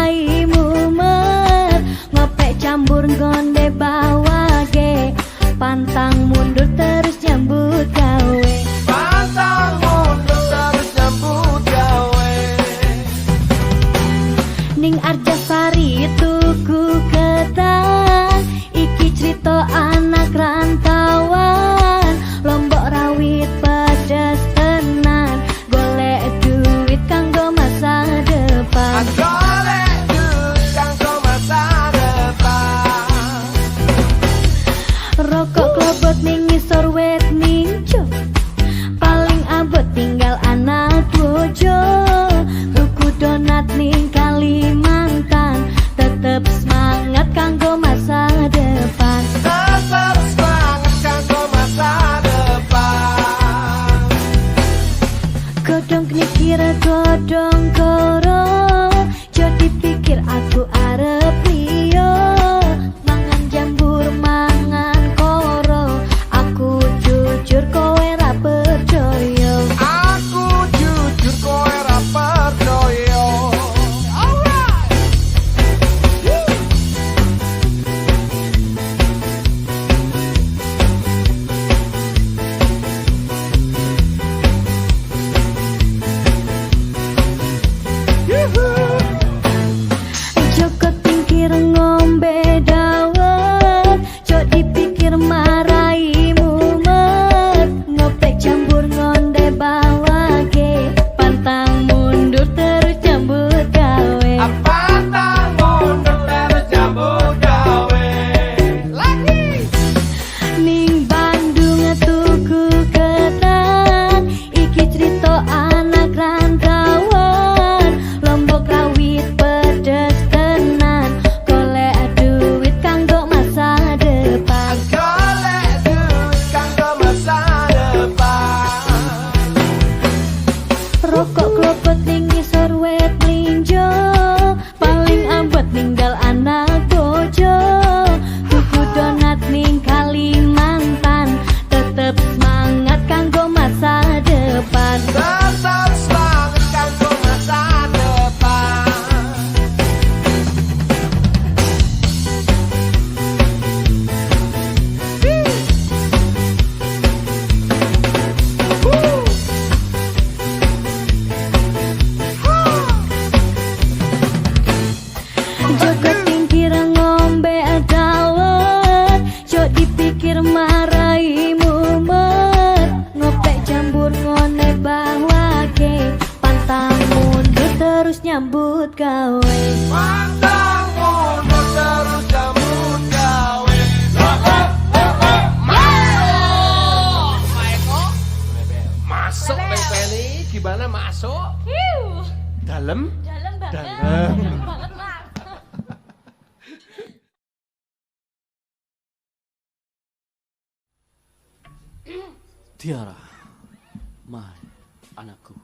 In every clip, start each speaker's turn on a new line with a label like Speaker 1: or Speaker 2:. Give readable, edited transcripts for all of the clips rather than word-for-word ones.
Speaker 1: marai mumet, ngopek campur gonde bawage, pantang mundur terus nyambut gawe.
Speaker 2: Pantang mundur terus nyambut gawe.
Speaker 1: Ning Arjasari tuku ketang, iki cerita anak rantauan, Lombok rawit pedes tenan, golek duit kanggo masa depan.
Speaker 2: Golek duit kanggo masa depan.
Speaker 1: Rokok klobot ning ngisor wet ninjo, paling abot tinggal anak bojo. Tuku donat ning Kalimantan, tetep semangat kanggo masa depan.
Speaker 2: Tetap semangat kanggo masa depan.
Speaker 1: Godong kira godong koro, jadi pikir aku arep liyo. Mangan jambur mangan koro, aku jujur kowe ra percaya.
Speaker 2: Aku jujur kowe ra percaya. Alright.
Speaker 1: Joko tingkir ngombe dawet, jok dipikir marai mumet, ngopek campur ngonde bawage, pantang mundur terus nyambut gawe.
Speaker 2: Pantang mundur terus nyambut gawe. Lagi.
Speaker 1: Ning Bandung tuku ketang, iki cerita anak rantauan, Lombok rawit pedes tenan, golek duit kanggo masa depan.
Speaker 2: Golek duit kanggo masa depan.
Speaker 1: Rokok klopot ning ngisor wet linjo, paling abot ninggal anak bojo. Tuku donat ning Kalimantan, tetep semangat kanggo masa depan.
Speaker 2: Tetap semangat kanggo masa depan.
Speaker 1: Joko tingkir ngombe dawet, jok dipikir marai mumet, ngopek campur ngone bawage, pantang mundur terus nyambut gawe.
Speaker 2: Pantang mundur terus nyambut gawe. Masuk Neng Penny, gimana masuk? Dalam?
Speaker 3: Dalam banget.
Speaker 2: Dalam.
Speaker 3: Dalam banget, Mas.
Speaker 4: Tiara, Mai, anakku.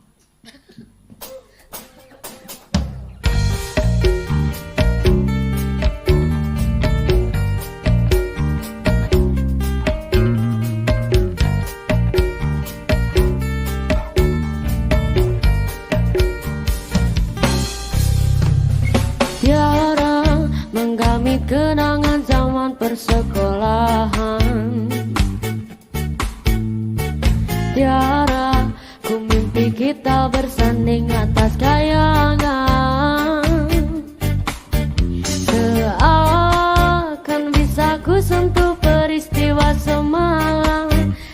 Speaker 4: Tiara menggami kenangan zaman persekolahan. Tiara, ku mimpi kita bersanding atas kayangan. Seakan bisa ku sentuh peristiwa semalam.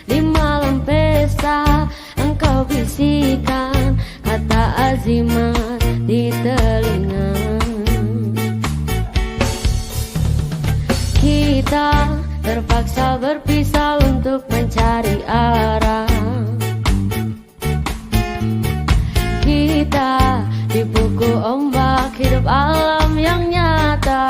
Speaker 4: Di malam pesta engkau bisikan kata azimat di telinga. Kita terpaksa berpisah untuk mencari arah. Kita dipukul ombak hidup alam yang nyata.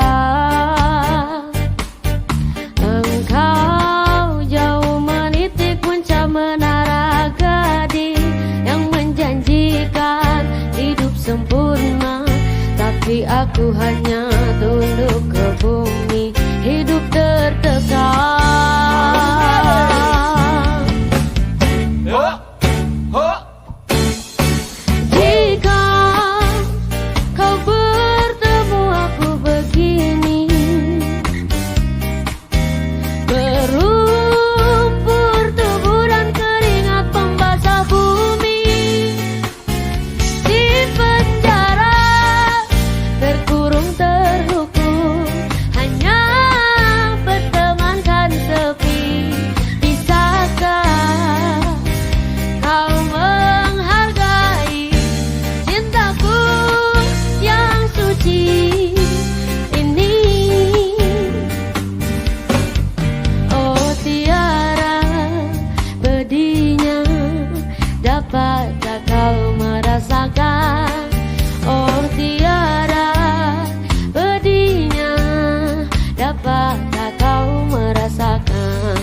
Speaker 4: Engkau jauh menitik puncak menara gading yang menjanjikan hidup sempurna, tapi aku hanya tunduk ke bumi, hidup tertekan. Jika kau bertemu
Speaker 1: terkurung terhukum, hanya bertemankan sepi. Bisakah kau menghargai cintaku yang suci ini? Oh tiara bedinya, dapatkah kau merasakan? Oh tiara bedinya, dapatkah kau merasakan?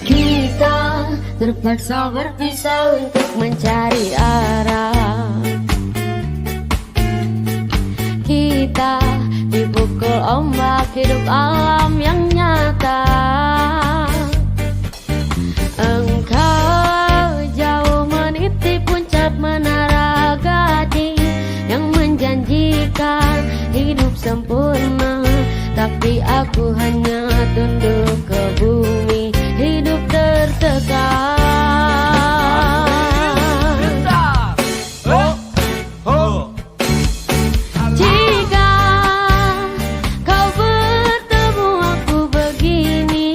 Speaker 1: Kita terpaksa berpisah untuk mencari arah. Kita dipukul ombak hidup alam yang nyata. Engkau jauh meniti puncak menara gading yang menjanjikan hidup sempurna, tapi aku hanya tunduk ke bumi, hidup tertekan. Jika kau bertemu aku begini,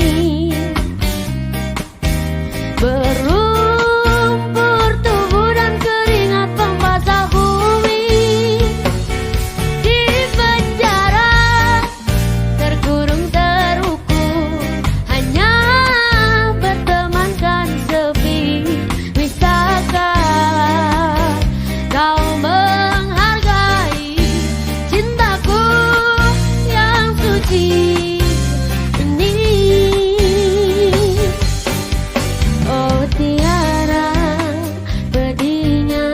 Speaker 1: berlumpur tubuh dan keringat pembasah bumi, di penjara terkurung terhukum, hanya bertemankan sepi. Bisakah kau menghargai cintaku yang suci ini? Oh tiara bedinya,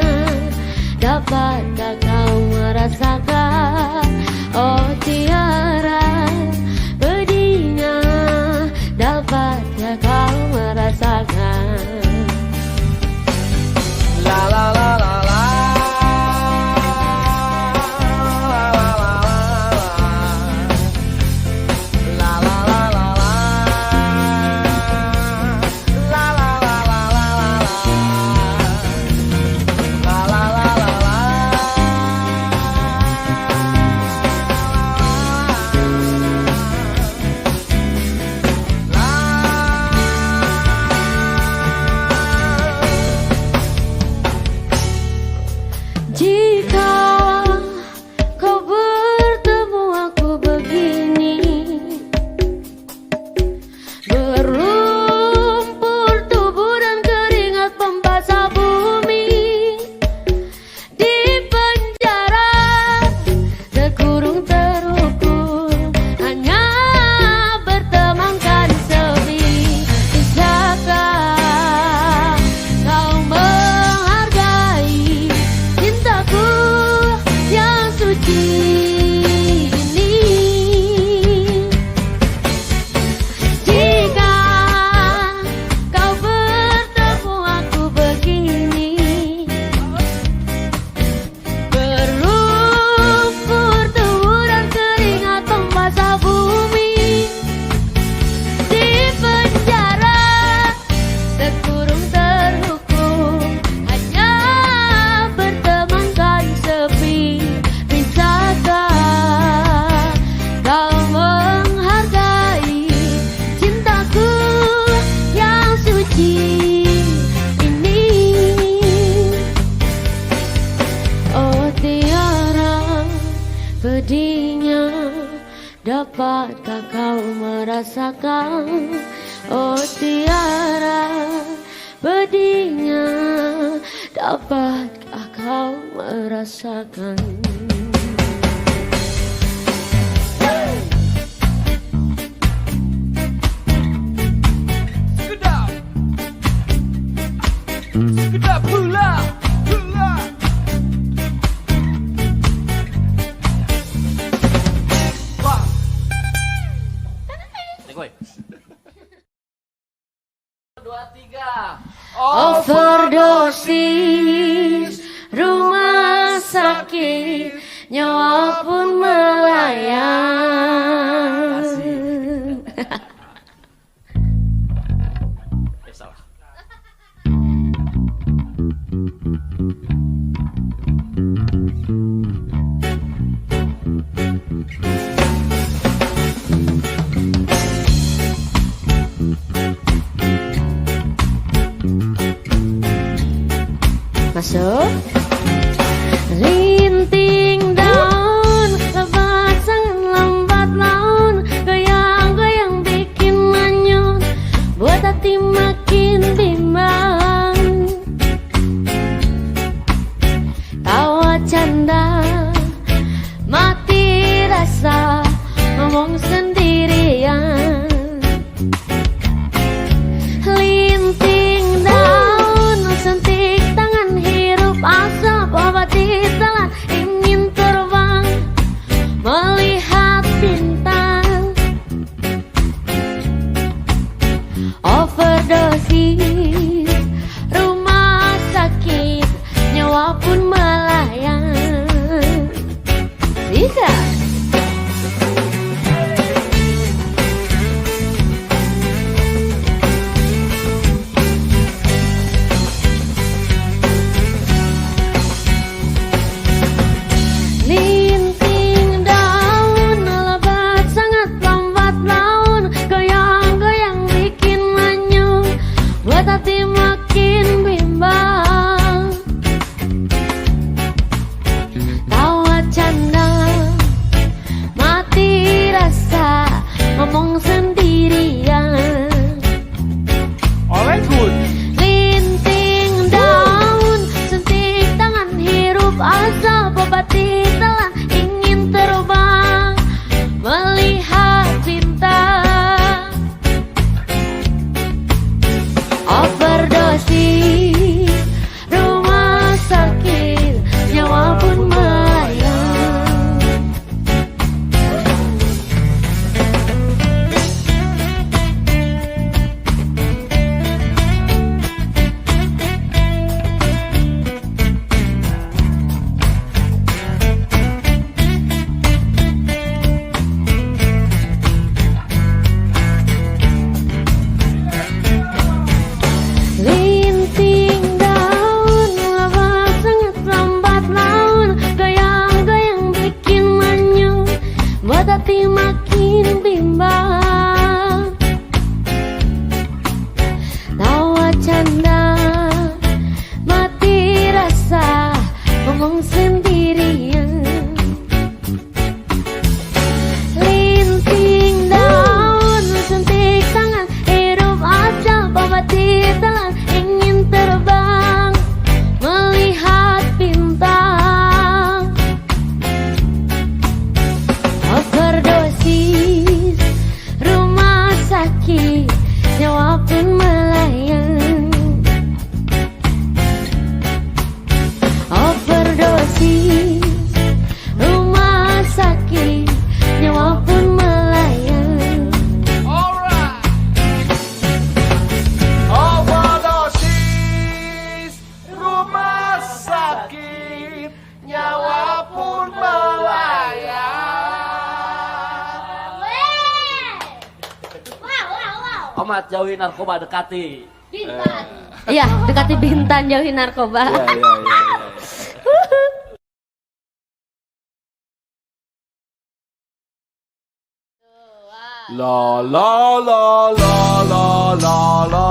Speaker 1: dapatkah kau merasakan? Oh tiara bedinya, dapatkah kau merasakan?
Speaker 2: La la la la la. La la la la la. La la la la la la. La la la la la.
Speaker 1: Jika kau bertemu aku begini, berlumpur tubuh dan keringat pembasah bumi, di penjara terkurung terhukum, hanya bertemankan sepi. Bisakah kau menghargai cintaku yang suci ini? Jika kau bertemu aku begini, berlumpur tubuh dan keringat pembasah bumi, di penjara terkurung terhukum, hanya bertemankan sepi. Bisakah kau menghargai cintaku yang suci ini? Oh tiara bedinya, dapatkah kau merasakan? Oh tiara bedinya, dapatkah kau merasakan?
Speaker 2: Sekedap. Sekedap pula. Pula. Wah. Nekoi. 2, 3.
Speaker 1: Overdosis rumah sakit, nyawa pun melayang. Masuk. Linting daun, lebat sangat lambat laun, goyang-goyang bikin manyun, buat hati makin bimbang. Tawa canda, mati rasa, ngomong sendirian. Linting daun, sentik tangan, hirup asap, obat ditelan, ingin terbang melihat bintang. Overdosis, rumah sakit, nyawa pun melayang. Bisa. Linting daun, lebat sangat lambat laun, goyang-goyang bikin manyun, buat hati makin bimbang. Tawa canda, mati rasa, ngomong sendirian.
Speaker 2: Alright, good.
Speaker 1: Linting daun, sentik tangan, hirup asap, obat ditelan, ingin terbang melihat bintang. Overdosis, rumah sakit, nyawa pun melayang. Linting daun, lebat sangat lambat laun, goyang-goyang bikin manyun, buat hati makin bimbang. Tawa canda, mati rasa, ngomong sendirian. Linting daun, sentik tangan, hirup asap, obat ditelan, ingin terbang melihat bintang. Overdosis, rumah sakit, nyawa pun melayang. Overdosis, rumah sakit, nyawa pun melayang.
Speaker 2: Alright. Overdosis, rumah sakit, nyawa pun melayang. Amat jauhi narkoba, dekati.
Speaker 1: Iya, dekati Bintan, jauhi narkoba.
Speaker 2: Iya. La la la la la la la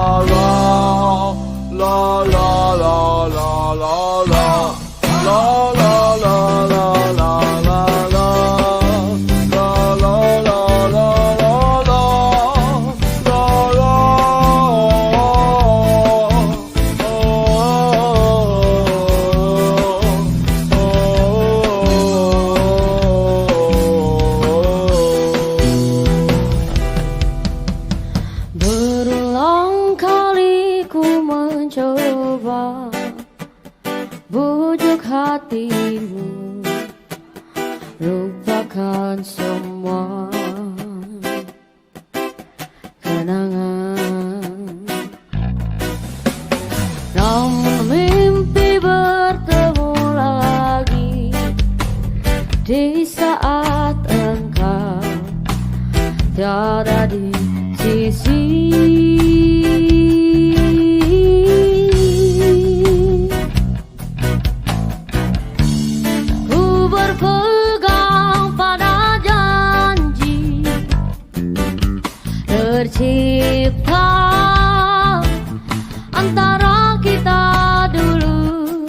Speaker 2: la la la la la la la la la la la la la
Speaker 1: Berulang kali ku mencoba bujuk hatimu, lupakan semua kenangan. Namun mimpi bertemu lagi di saat engkau tiada di sisi. Ku berpegang pada janji tercipta antara kita dulu.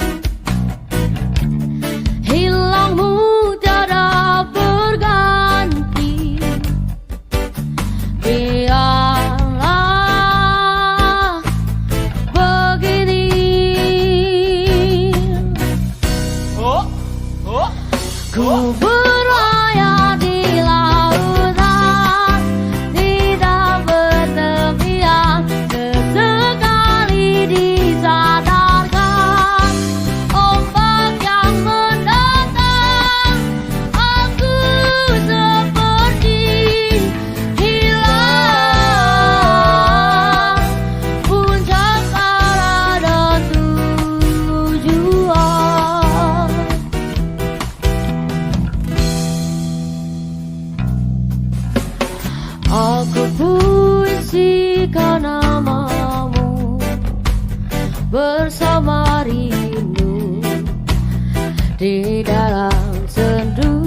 Speaker 4: menyanyikan namamu bersama rindu di dalam sendu.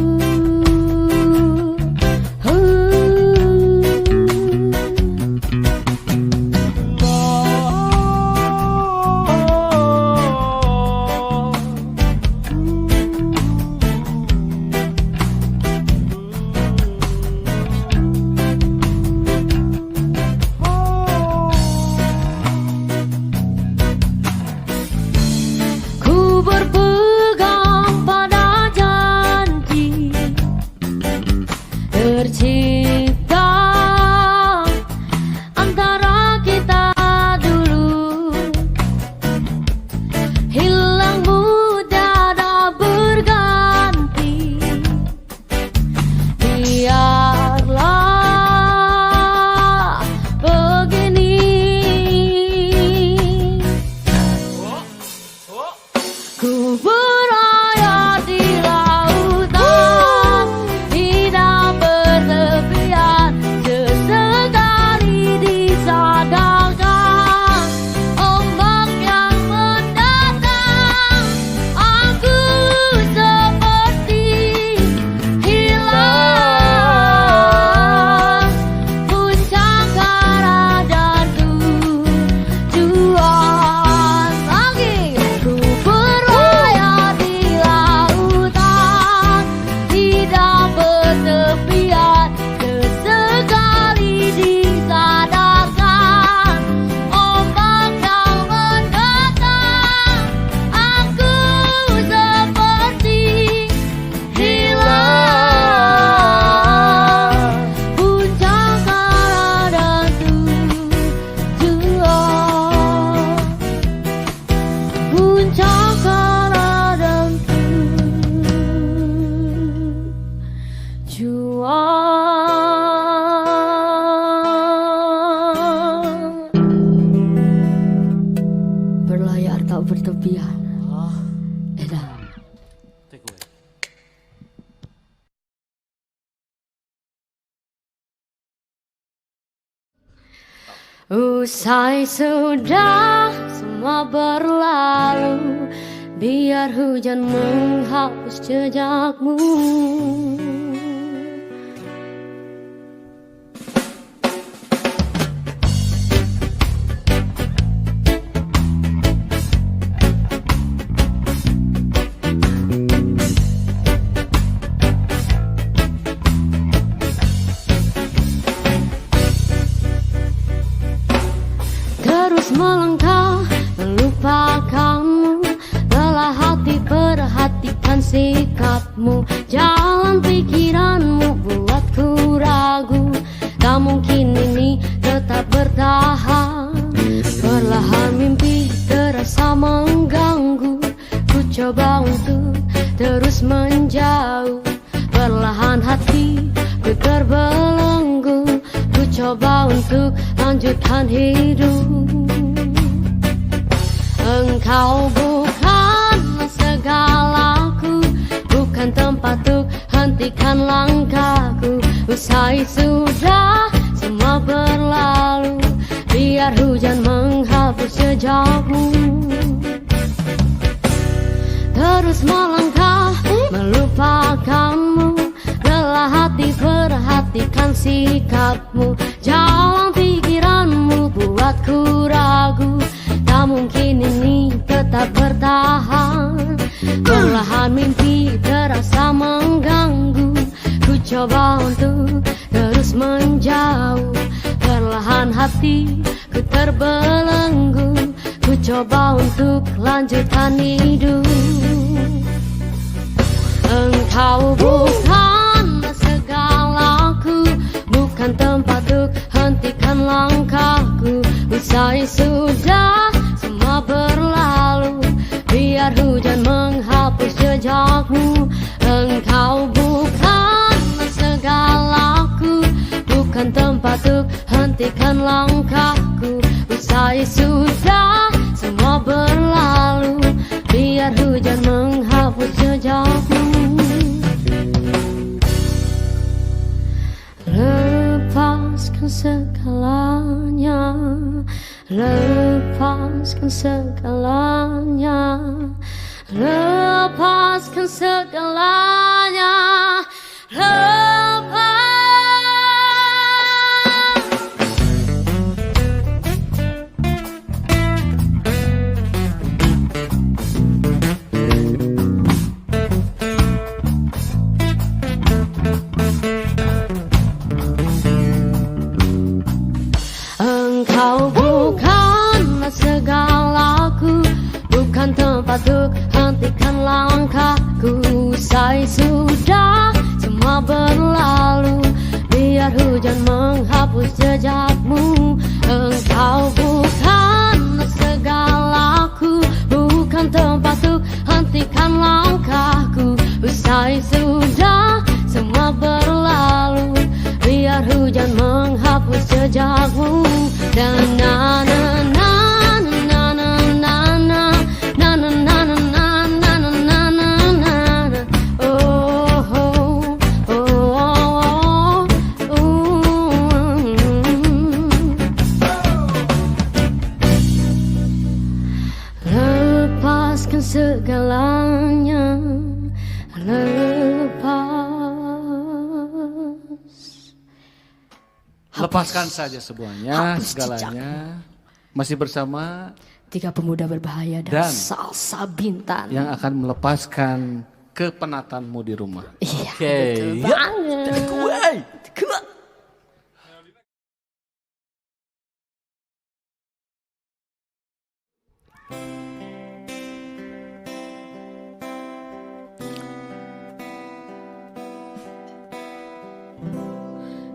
Speaker 4: Berpegang pada janji tercipta antara kita dulu, hilang mudah berganti. Biarlah begini. Ku berlayar di lautan, tidak bertepian, sesekali disadarkan ombak yang mendatang. Aku seperti hilang puncak arah dan tujuan lagi. Ku berlayar di lautan, tidak bertepian, sesekali disadarkan ombak yang mendatang. Aku seperti hilang puncak arah dan tujuan. Puncak arah dan tujuan. Berlayar tak bertepian. Edan. Usai sudah semua berlalu, biar hujan menghapus jejakmu. Terus melangkah melupakanmu, lelah hati perhatikan sikapmu. Jalan pikiranmu buatku ragu, tak mungkin ini tetap bertahan. Perlahan mimpi terasa mengganggu, ku coba untuk terus menjauh. Perlahan hati ku terbelenggu, ku coba untuk lanjutkan hidup. Engkau bukan segalaku, bukan tempat untuk hentikan langkahku. Usai sudah semua berlalu, biar hujan menghapus jejakmu. Terus melangkah melupakanmu, lelah hati perhatikan sikapmu. Jalan pikiranmu buatku ragu, tak mungkin ini tetap bertahan. Perlahan mimpi terasa mengganggu, ku coba untuk terus menjauh. Perlahan hati ku terbelenggu, ku coba untuk lanjutkan hidup. Engkau bukan segalaku, bukan tempat untuk hentikan langkahku. Usai sudah semua berlalu, biar hujan menghapus jejakmu. Engkau bukan segalaku, bukan tempat untuk hentikan langkahku. Usai sudah semua berlalu, biar hujan menghapus jejakmu. Lepaskan segalanya, lepaskan segalanya, lepaskan segalanya, lepas. Engkau bukanlah segalaku, bukan tempat untuk hentikan langkahku. Usai sudah semua berlalu, biar hujan menghapus jejakmu. Engkau bukanlah segalaku, bukan tempat untuk hentikan langkahku. Usai sudah semua berlalu, biar hujan menghapus jejakmu. Dan na na na na na na na na na na na na na na na na. Oh oh oh oh. Lepaskan segalanya, lepas.
Speaker 2: Lepaskan saja semuanya, segalanya. Masih bersama
Speaker 4: 3 pemuda berbahaya dan Salsa Bintan
Speaker 2: yang akan melepaskan kepenatanmu di rumah.
Speaker 4: Iya,
Speaker 2: Oke.
Speaker 4: betul banget.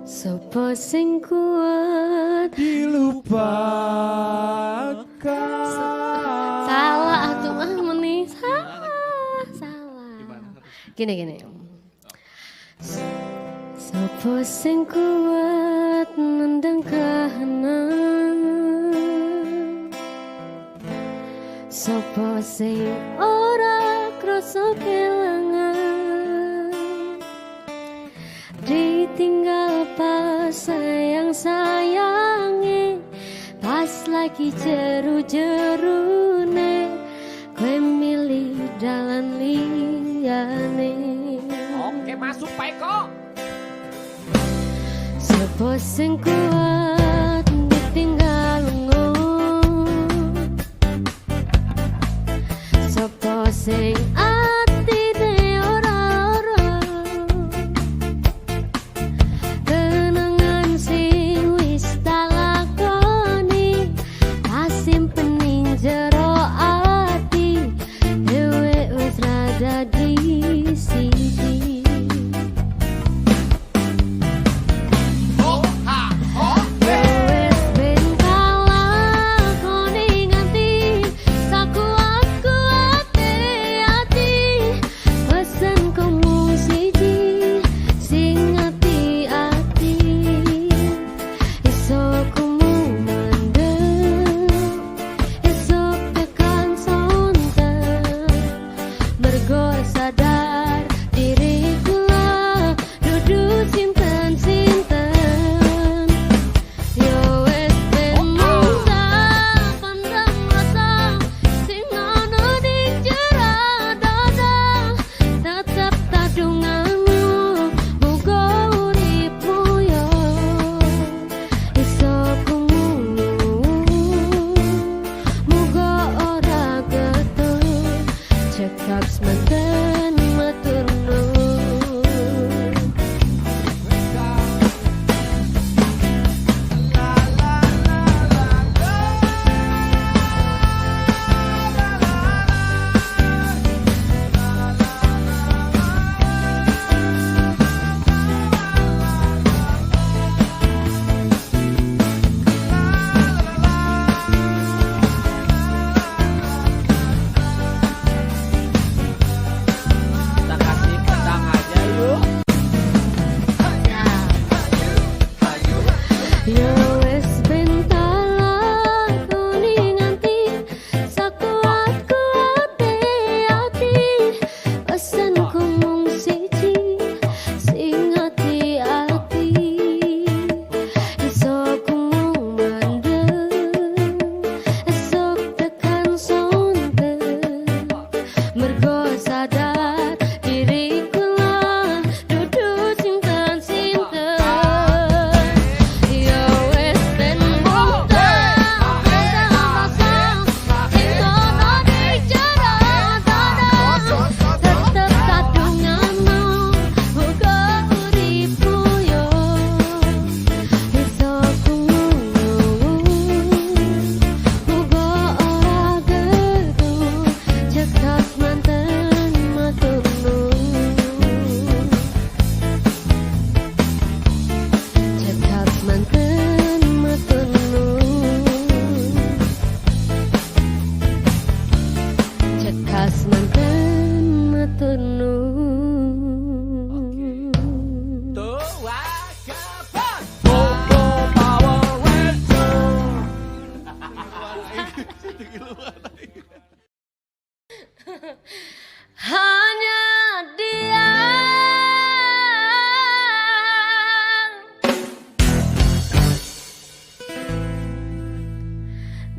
Speaker 4: Sopo sing kuat
Speaker 2: Dilupakan.
Speaker 4: salah tuh meni salah. Gini. Sopo sing kuat nendang kahanan, sopo sing ora krasa kelangan, ditinggal pas sayang-sayange, pas lagi jeru-jerune, kowe milih dalan liyane.
Speaker 3: Oke, masuk Pak Eko.
Speaker 4: Sopo sing kuat ditinggal lunga, sopo sing atine ora-ora, kenangan sing wis tak lakoni, tak simpening jero ati, dhewe wis rada disiji.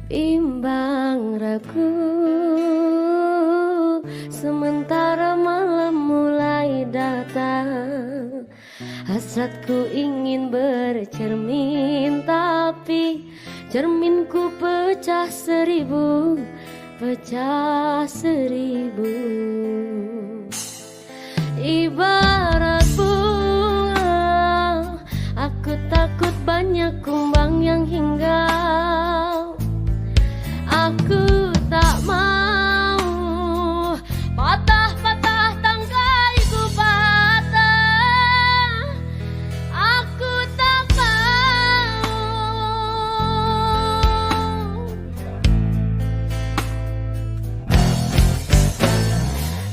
Speaker 4: Bimbang ragu, sementara malam mulai datang. Hasratku ingin bercermin, tapi cerminku pecah seribu, pecah seribu. Ibarat bunga, aku takut banyak kumbang yang hinggap. Aku tak mau patah-patah tangkaiku patah. Aku tak mau.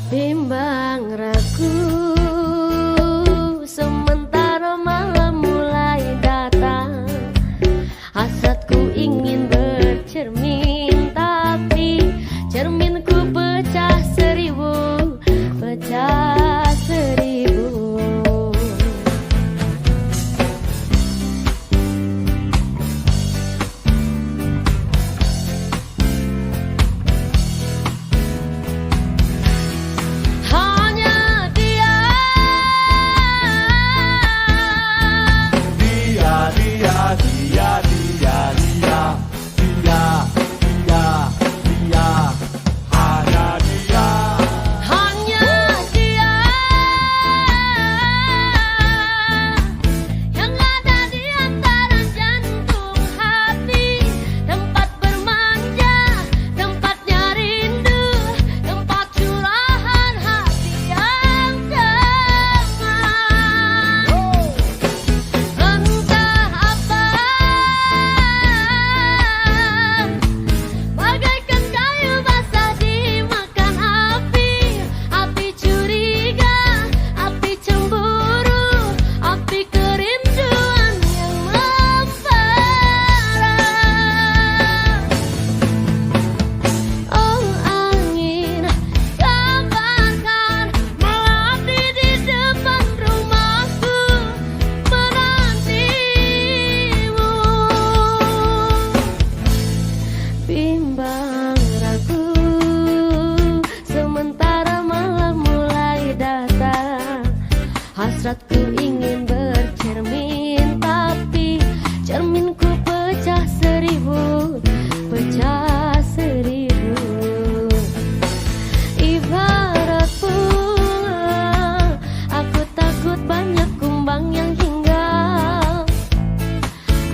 Speaker 4: Bimbang ragu, sementara malam mulai datang. Hasratku ingin bercermin, tapi cerminku pecah seribu, pecah seribu. Hanya dia, hanya dia yang ada di antara jantung hati. Tempat bermanja, tempatnya rindu, tempat curahan hati yang damai. Entah apa, bagaikan kayu basah dimakan api. Api curiga, api cemburu, api kerinduan yang membara. Oh angin, kabarkan melati di depan rumahku, menantimu. Bimbang ragu, sementara malam mulai datang. Hasratku ingin bercermin, tapi cerminku pecah seribu, pecah seribu. Ibarat bunga, aku takut banyak kumbang yang hinggap.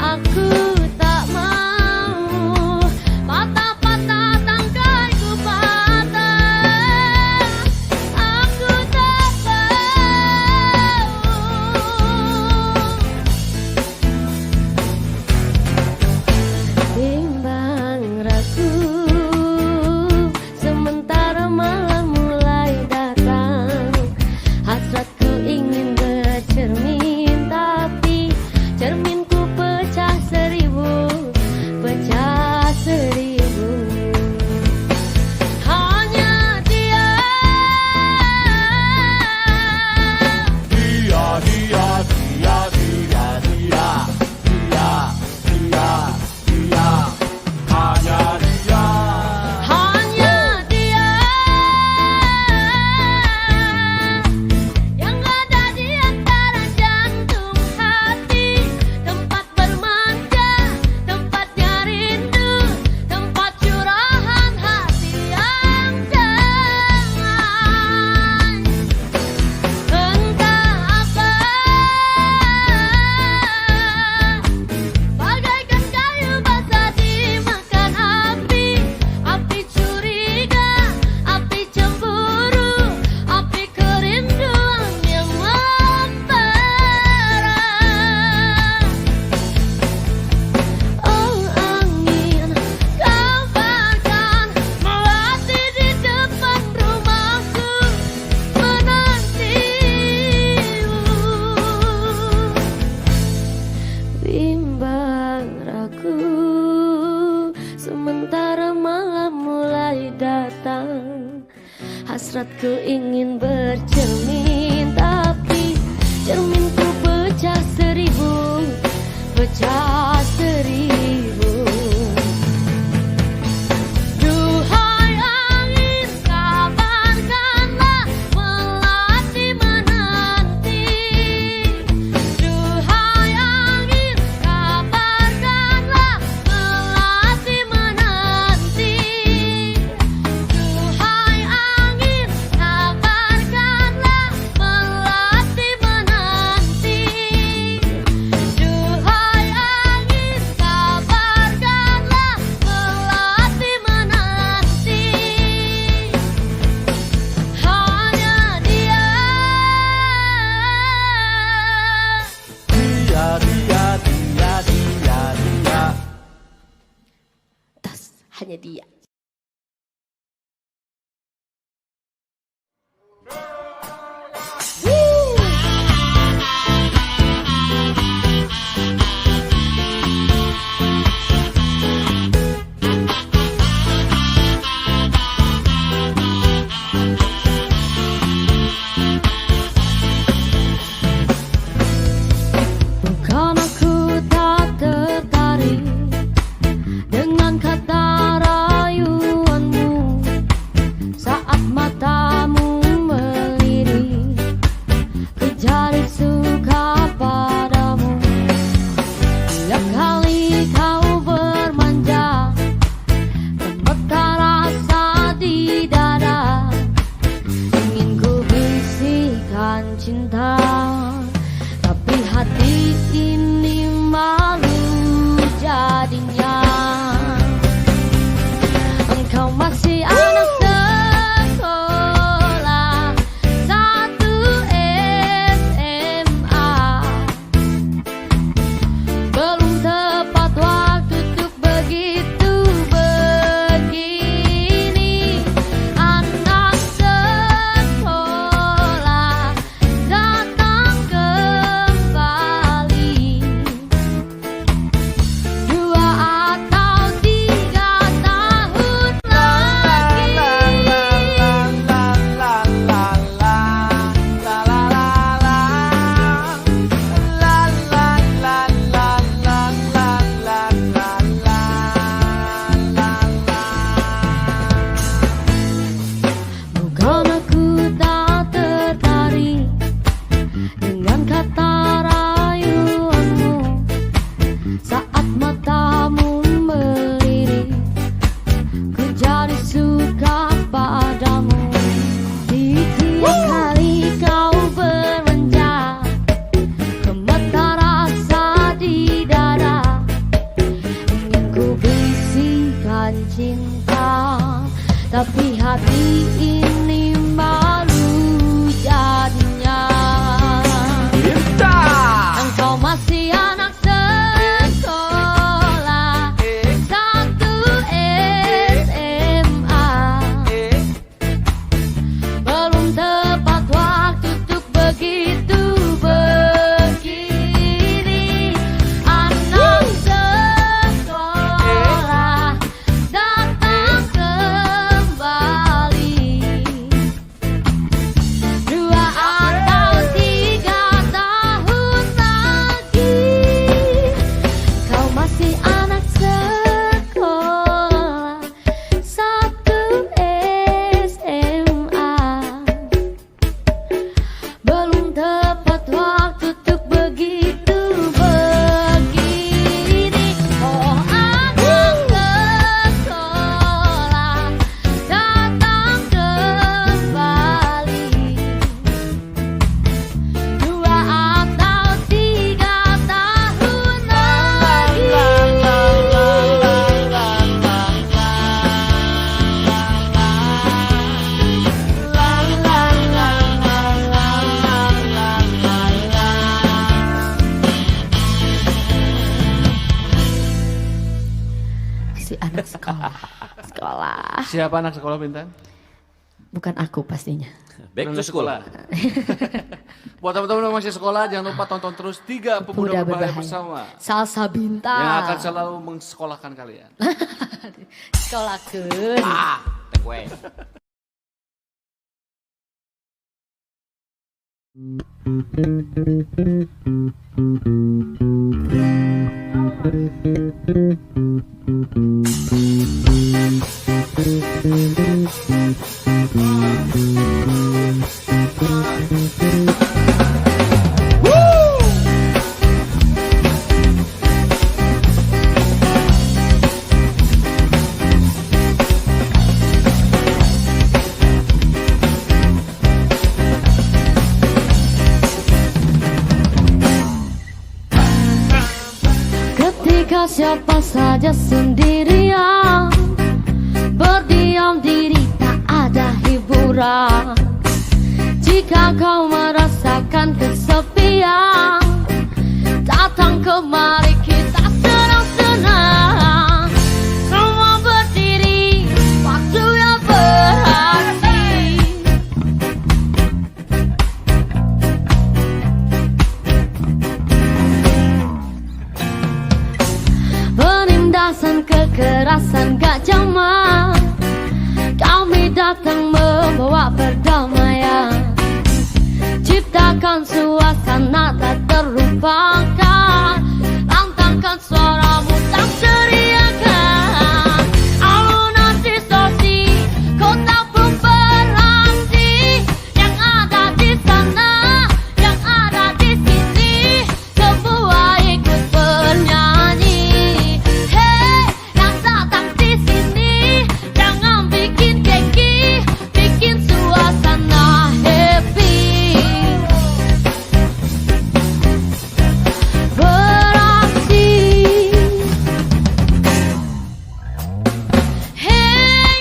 Speaker 4: Aku tak mau patah-patah tangkaiku patah. Aku tak mau. Bimbang ragu, sementara malam mulai datang. Hasratku ingin bercermin, tapi cerminku pecah seribu, pecah seribu. Hanya dia, hanya dia yang ada di antara jantung hati. Tempat bermanja, tempatnya rindu, tempat curahan hati yang damai. Entah apa, bagaikan kayu basah dimakan api. Api curiga, api cemburu, api kerinduan yang membara. Oh angin, kabarkan melati di depan rumahku, menantimu. Bimbang ragu, sementara malam mulai datang. Hasratku ingin bercermin, tapi cerminku pecah seribu, pecah seribu.
Speaker 1: hanya dia.
Speaker 4: Bukan aku tak tertarik dengan kata rayuanmu saat matamu melirik, ku jadi suka padamu. Tiap kali kau bermanja, gemetar rasa di dada, ingin ku bisikan cinta. Tapi hati ini malu jadinya. Engkau masih anak sekolah, satu SMA. Belum tepat waktu untuk begitu begini. Anak sekolah datang kembali. 2 atau 3 tahun bukan aku tak tertarik dengan kata rayuanmu saat matamu melirik, ku jadi suka padamu. Tiap kali kau bermanja, gemetar rasa di dada, ingin ku bisikan cinta. Tapi hati ini malu jadinya. Engkau masih anak sekolah, satu SMA. Belum tepat waktu untuk begitu begini. Anak sekolah datang kembali. 2 atau 3 tahun lagi, kau masih anak sekolah, satu SMA. Belum tepat waktu untuk begitu begini. Oh, anak sekolah datang kembali. 2 atau 3 tahun lagi.
Speaker 1: Si anak sekolah. Sekolah.
Speaker 2: Siapa anak sekolah Bintan?
Speaker 1: Bukan aku pastinya.
Speaker 3: Back to school.
Speaker 2: Buat teman-teman yang masih sekolah, jangan lupa tonton terus 3 Pemuda Berbahaya Bersama
Speaker 1: Salsa Bintang.
Speaker 2: yang akan selalu mengsekolahkan kalian.
Speaker 1: Sekolahkeun.
Speaker 3: Take away.
Speaker 4: Ketika siapa saja sendirian, berdiam diri tak ada hiburan. Jika kau merasakan kesepian, datang kemari kita senang-senang. Semua berdiri alasan kekerasan gak jamak. Kami datang membawa perdamaian, ciptakan suasana tak terlupakan. Lantangkan suaramu tak teriakan. Alunan distorsi, kota pun beraksi. Yang ada di sana, yang ada di sini, semua ikut bernyanyi. Hey, yang datang di sini, jangan bikin keki, bikin suasana happy. Beraksi. Hey,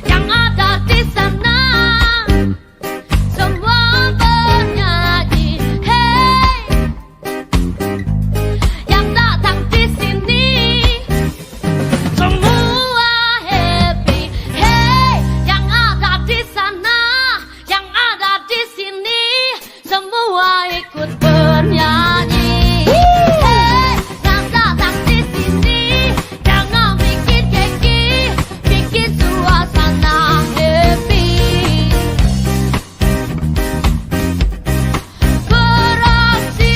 Speaker 4: yang ada di sana, semua bernyanyi. Hey, yang datang di sini, semua happy. Hey, yang ada di sana, yang ada di sini, semua ikut bernyanyi. Hey, yang datang di sini, jangan bikin keki, bikin suasana happy. Beraksi.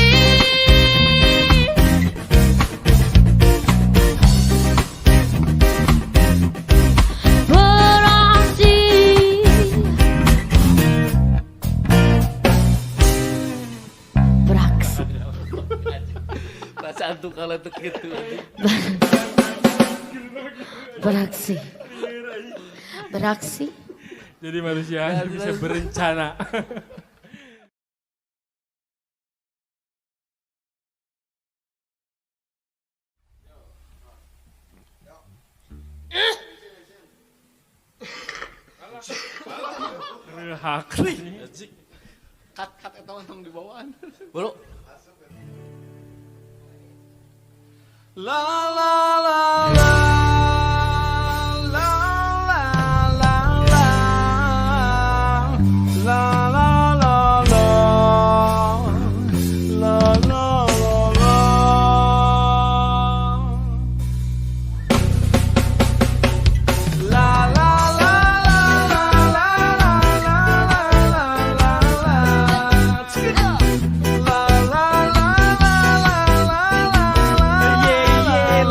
Speaker 4: Beraksi. Beraksi.
Speaker 3: Perasaan tuh kalau tuh gitu.
Speaker 4: Beraksi. Beraksi.
Speaker 2: Jadi manusia hanya bisa berencana. Hak.
Speaker 3: Kat eta untung di bawaan. Bro.
Speaker 2: La la la la la la la la la la la la la la la. La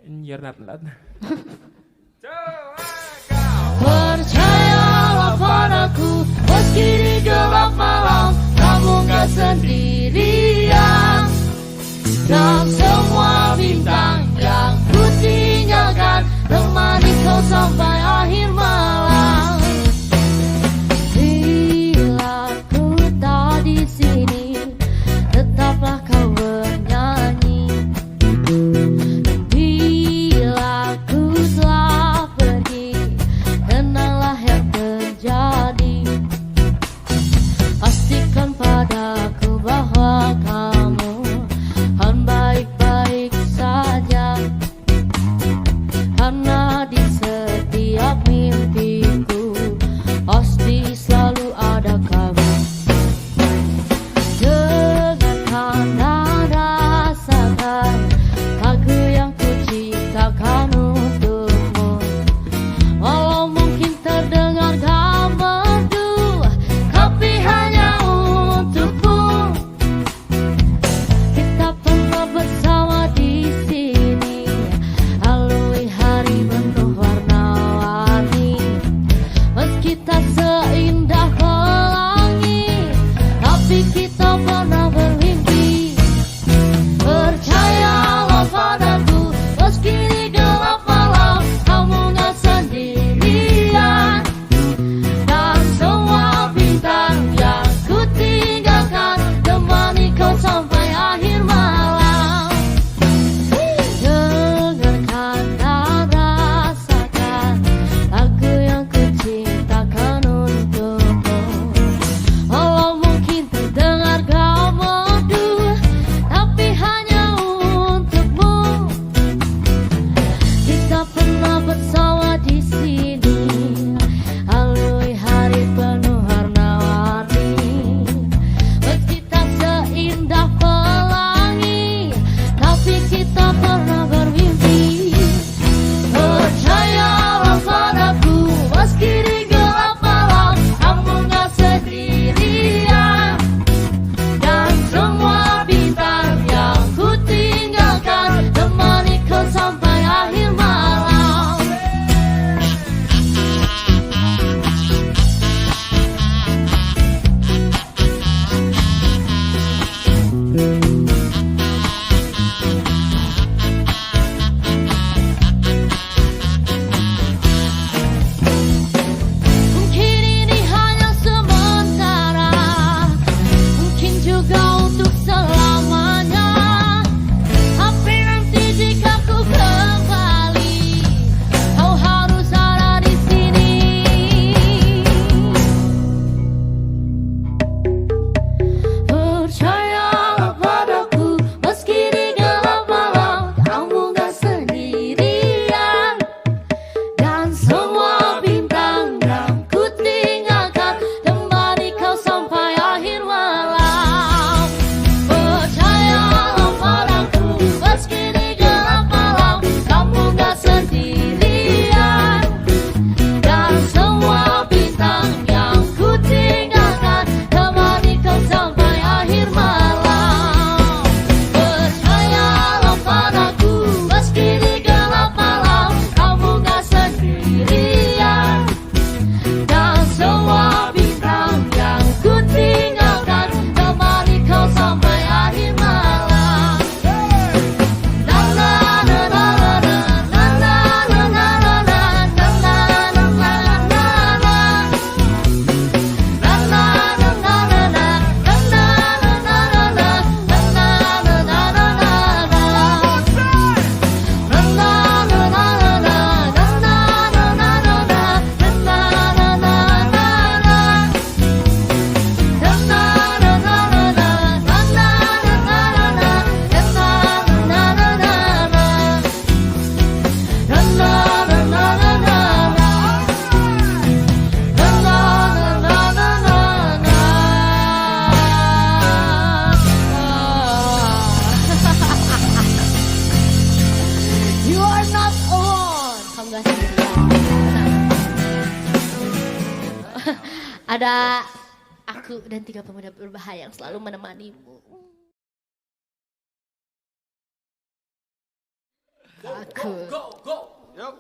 Speaker 2: Anjir nat.
Speaker 4: Percayalah padaku, meski di gelap malam, kamu gak sendirian. Dan semua bintang yang ku tinggalkan, temani kau sampai akhir malam. Bila ku tak di sini, tetaplah kau bernyanyi. Bila ku telah pergi, kenanglah yang terjadi. Pastikan padaku bahwa kamu kan baik-baik saja, karena di setiap mimpiku pasti selalu ada kamu. Dengarkan dan rasakan lagu yang ku ciptakan untukmu. Walau mungkin terdengar gak merdu, tapi hanya untukmu. Kita pernah bersama di sini, lalui hari penuh warna-warni. Meski tak seindah pelangi, tapi kita pernah bermimpi. Percayalah padaku, meski di gelap malam, kamu gak sendirian. Dan semua bintang yang ku tinggalkan, temani kau sampai akhir malam. Dengarkan dan rasakan lagu yang ku ciptakan untukmu. Walau mungkin terdengar gak merdu, tapi hanya untukmu. Kita pernah bersama di sini, lalui hari penuh warna-warni. Meski tak seindah pelangi, tapi kita pernah bermimpi. Percayalah padaku, meski di gelap malam, kamu gak sendirian. Dan semua bintang yang ku tinggalkan, temani kau sampai akhir malam. Mungkin ini hanya sementara, mungkin juga untuk selamanya. Tapi nanti jika ku kembali, kau harus ada di sini. Percayalah padaku, meski di gelap malam, kamu gak sendirian. Dan semua bintang yang ku tinggalkan, temani kau sampai akhir malam. Percayalah padaku, meski di gelap malam, kamu gak sendirian. Dan semua bintang yang ku tinggalkan, temani kau sampai akhir malam. Percayalah padaku, meski di gelap malam, kamu gak sendirian. Dan semua bintang yang ku tinggalkan, temani kau sampai akhir malam. La la la la la la la la la la la la la la You are not alone. Kamu gak sendirian. Ada aku dan 3 pemuda berbahaya yang selalu menemanimu. Aku.
Speaker 2: Yuk.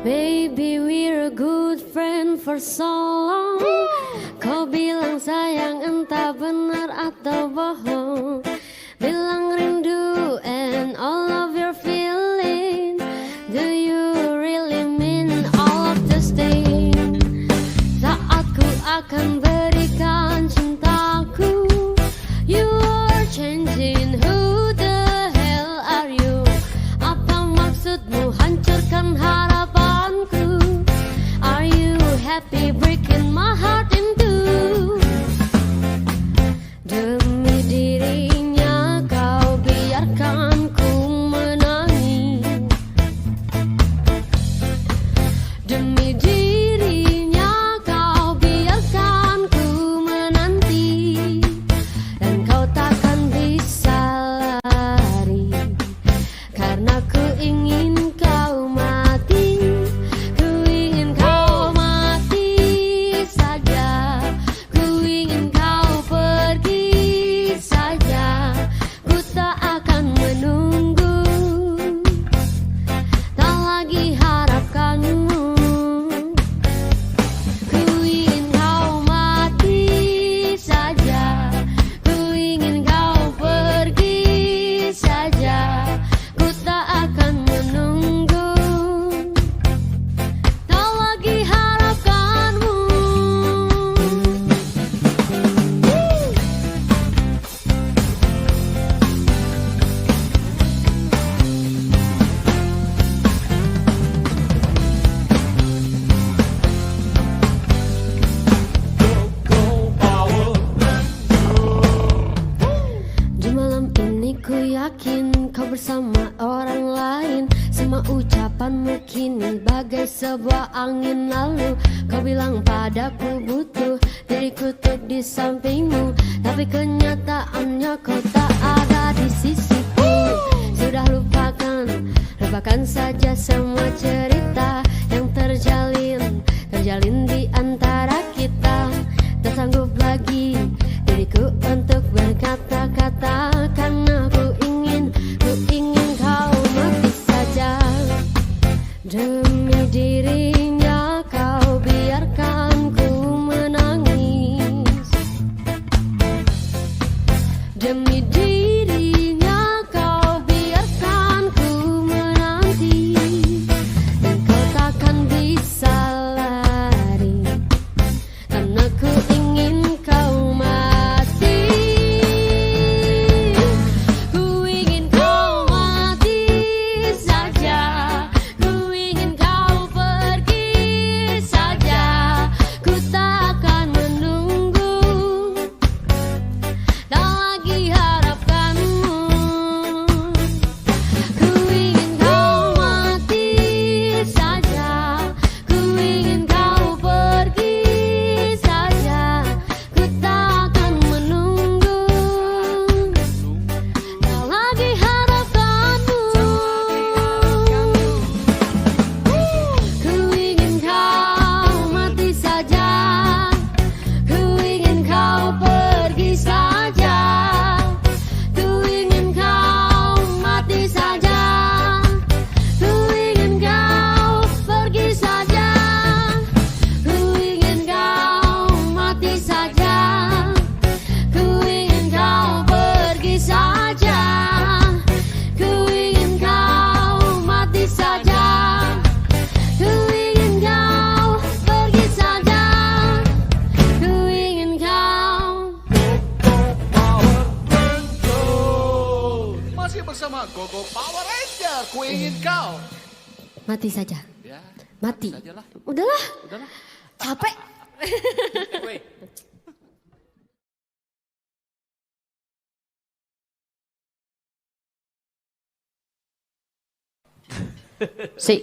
Speaker 4: Baby, we're a good friend for so long. Kau bilang sayang entah benar atau bohong. Bilang rindu and all of your feeling. Do you really mean all of this thing? Saat ku akan berikan cintaku, you are changing. Who the hell are you? Apa maksudmu hancurkan harapanku? Are you happy breaking my heart in two? Demi dirinya kau biarkan ku menangis. Demi dirinya kau biarkan ku menanti. Dan kau takkan bisa lari, karena ku ingin kau mati. Ku ingin kau mati saja. Ku ingin kau pergi saja. Ku tak akan menunggu, tak lagi harapkanmu. Ku ingin kau mati saja. Ku ingin kau pergi saja. Ku tak akan menunggu, tak lagi harapkanmu. Di malam ini ku yakin kau bersama orang lain. Semua ucapanmu kini bagai sebuah angin lalu. Kau bilang padaku butuh diriku tuh di sampingmu, tapi kenyataannya kau tak ada di sisiku. Sudah lupakan saja semua cerita yang terjalin di antara kita. Tak sanggup lagi diriku untuk berkata-kata, karena ku ingin kau mati saja. Demi dirinya kau biarkan ku menangis. Demi dirinya kau biarkan ku menanti. Dan kau takkan bisa lari, karena ku ingin kau mati. Ku ingin kau mati saja. Ku ingin kau pergi saja. Ku tak akan menunggu, tak lagi harapkanmu. Ku ingin kau mati saja. Ku ingin kau pergi saja. Ku tak akan menunggu, tak lagi harapkanmu. Ku ingin kau mati saja. Ku ingin kau pergi saja. Ku ingin kau mati saja. Ku ingin kau pergi saja. Ku ingin kau mati saja. Ku ingin kau pergi saja. Ku ingin kau mati saja. Ku ingin kau pergi saja. Ku ingin kau.
Speaker 3: Masih bersama Gogo Power Ranger. Ku ingin kau.
Speaker 4: Mati saja.
Speaker 3: Ya,
Speaker 4: Mati.
Speaker 3: sajalah.
Speaker 4: Udahlah,
Speaker 3: Udahlah.
Speaker 4: capek.
Speaker 3: Wait.
Speaker 4: Si.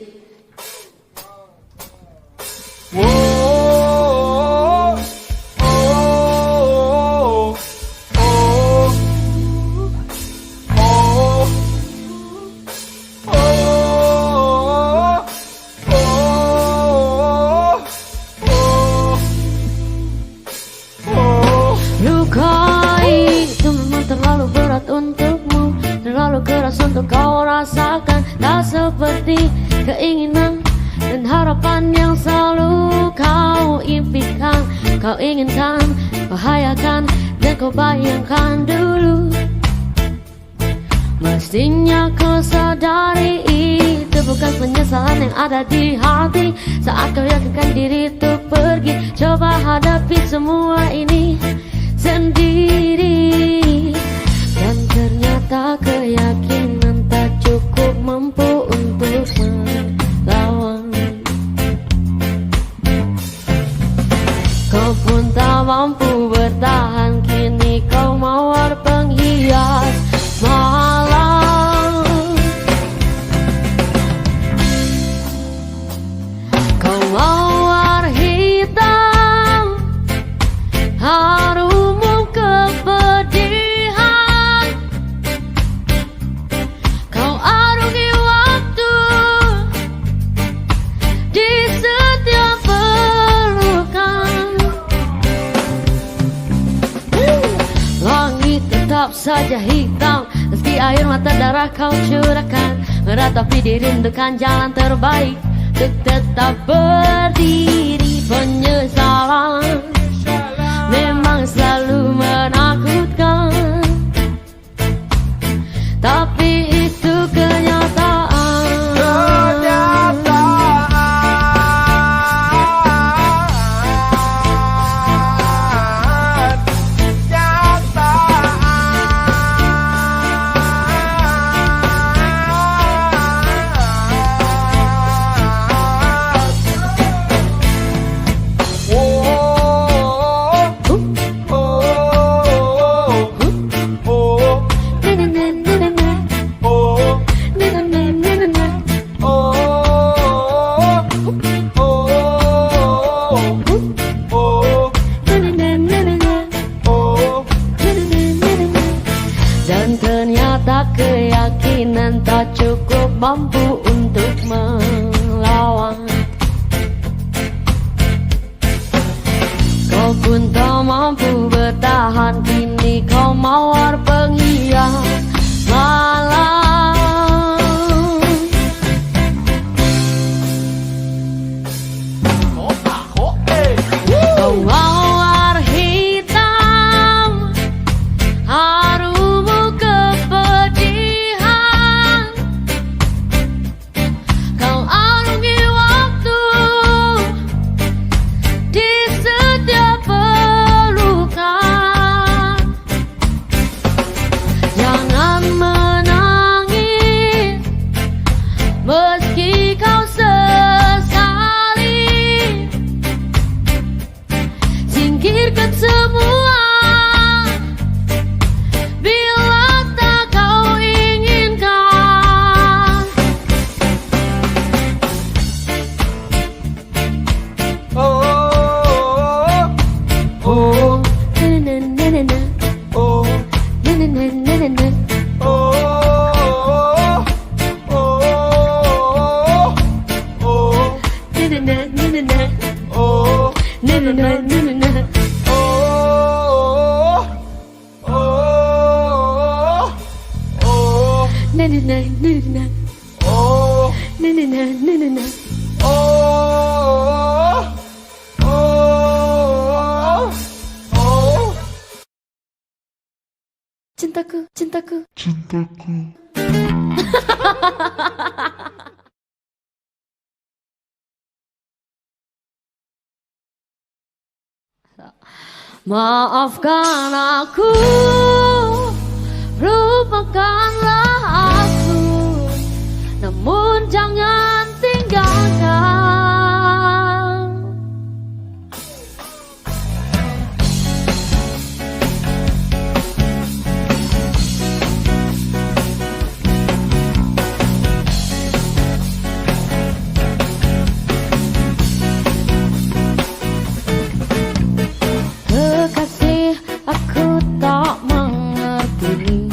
Speaker 2: Whoa, oh, oh, oh,
Speaker 4: Lukai itu memang terlalu berat untukmu, terlalu keras untuk kau rasakan. Tak seperti keinginan dan harapan yang selalu kau impikan. Kau inginkan, bahayakan, dan kau bayangkan dulu. Mestinya kau sadari itu bukan penyesalan yang ada di hati. Saat kau yakinkan diri untuk pergi, coba hadapi semua ini sendiri. Dan ternyata keyakinan tak cukup mampu untuk melawan. Kau pun tak mampu bertahan, kini kau mawar penghias malam. Kau mawar hitam, harummu kepedihan. Kau arungi waktu di setiap pelukan. Langit tetap saja hitam, meski air mata darah kau curahkan. Meratapi dirindukan jalan terbaik untuk tetap berdiri. Penyesalan memang selalu menakutkan, tapi itu kenyataan. Dan ternyata keyakinan tak cukup mampu untuk melawan. Kau pun tak mampu bertahan, kini kau mawar penghias malam. Kau mawar hitam, harummu kepedihan. Kau arungi waktu di setiap pelukan. Jangan menangis meski kau sesali. Singkirkan semua bila tak kau inginkan. Cintaku, cintaku, cintaku. Maafkan aku, lupakanlah aku, namun jangan tinggalkan. Kekasih, aku tak mengerti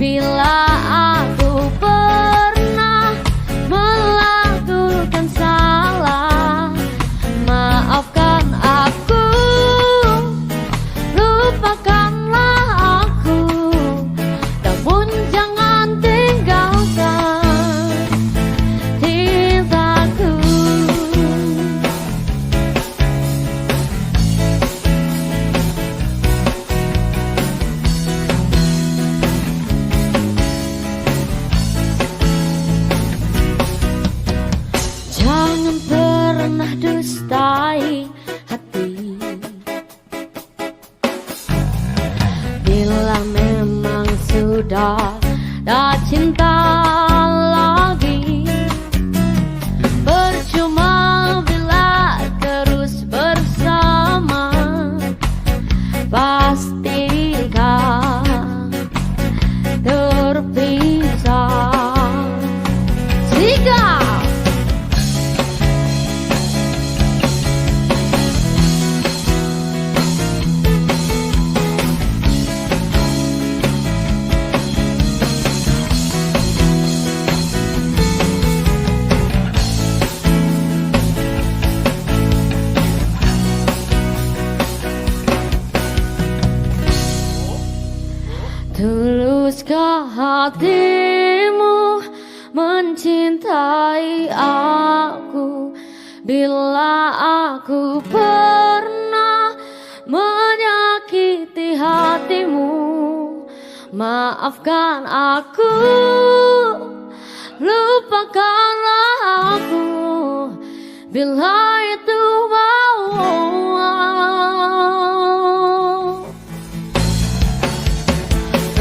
Speaker 4: bila aku pernah melakukan salah. Maafkan aku, lupakanlah aku, namun jangan tinggalkan cintaku. Jangan pernah dustai hati. Bila memang sudah tak cinta lagi, percuma bila terus bersama, pastikan terpisah. Sikap tuluskah hatimu mencintai aku bila aku pernah menyakiti hatimu? Maafkan aku, lupakanlah aku bila itu mau.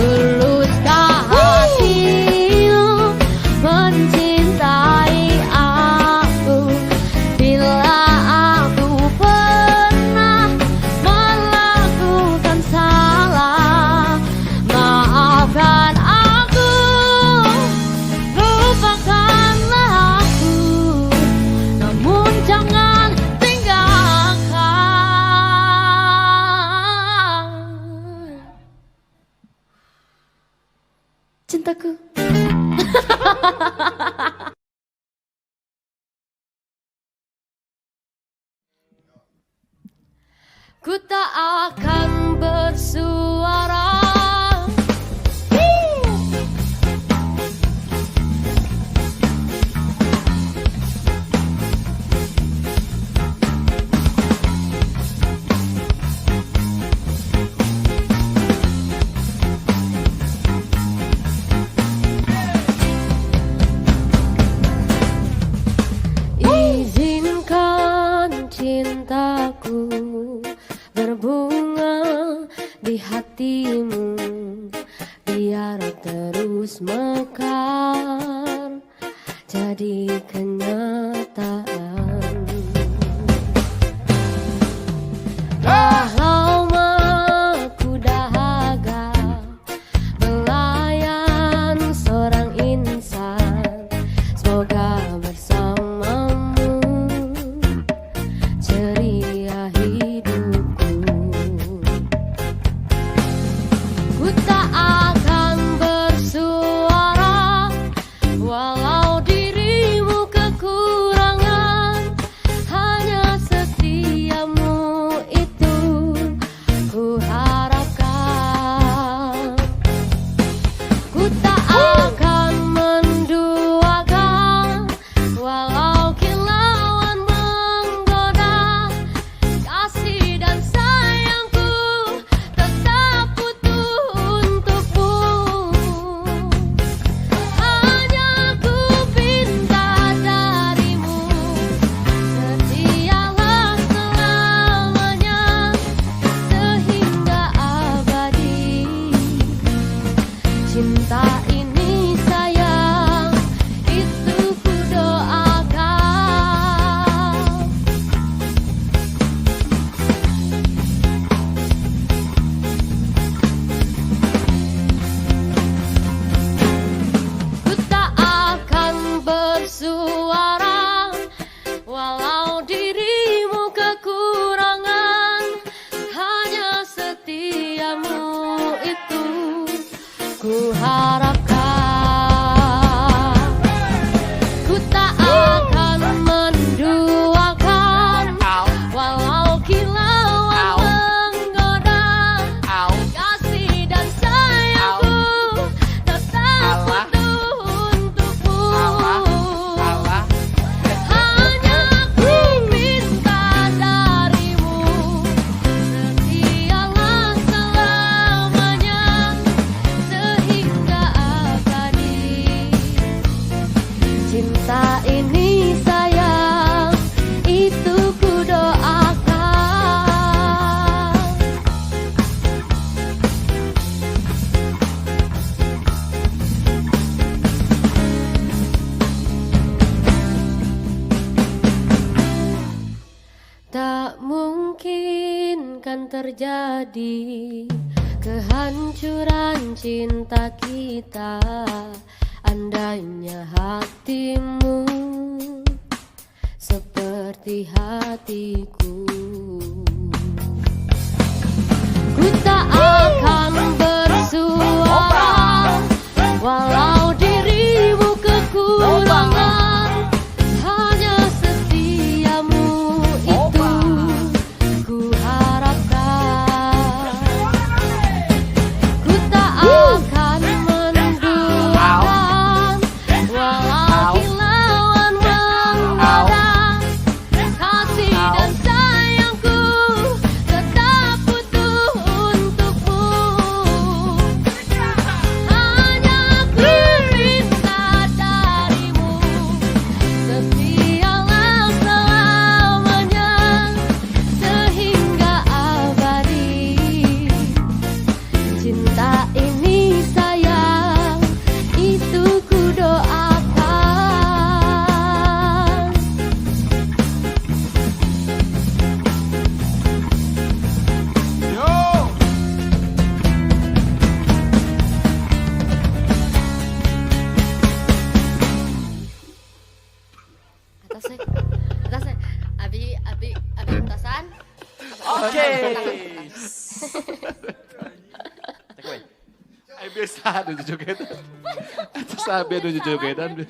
Speaker 4: Tuluskah hatimu mencintai aku bila aku pernah melakukan salah? Maafkan aku, lupakanlah aku, namun jangan tinggalkan cintaku. Ku tak akan bersuara. Izinkan cintaku berbunga di hatimu, biar terus mekar jadi kenyataan. Tak lama ku dahaga melayan seorang insan, semoga bersamamu ceria hidupku. Ku tak akan bersuara walau dirimu kekurangan. harapkan. Ku tak akan menduakan walau kilauan menggoda. Kasih dan sayangku tetap utuh untukmu. Hanya ku minta darimu, setialah selamanya sehingga abadi. Cinta ini sayang, itu ku doakan. Tak mungkin kan terjadi kehancuran cinta kita andainya hatimu seperti hatiku. Ku tak akan bersuara walau dirimu kekurangan. Hanya setiamu itu ku harapkan. Ku tak akan menduakan walau kilauan menggoda. Kasih dan sayangku tetap utuh untukmu. Hanya ku minta darimu, setialah selamanya sehingga abadi. Cinta ini sayang, itu ku doakan.
Speaker 3: Yo!
Speaker 1: Atasnya. Abi entasan.
Speaker 2: Oke. Ay, biasa, ada jogetan. Ito sabi, ada jogetan.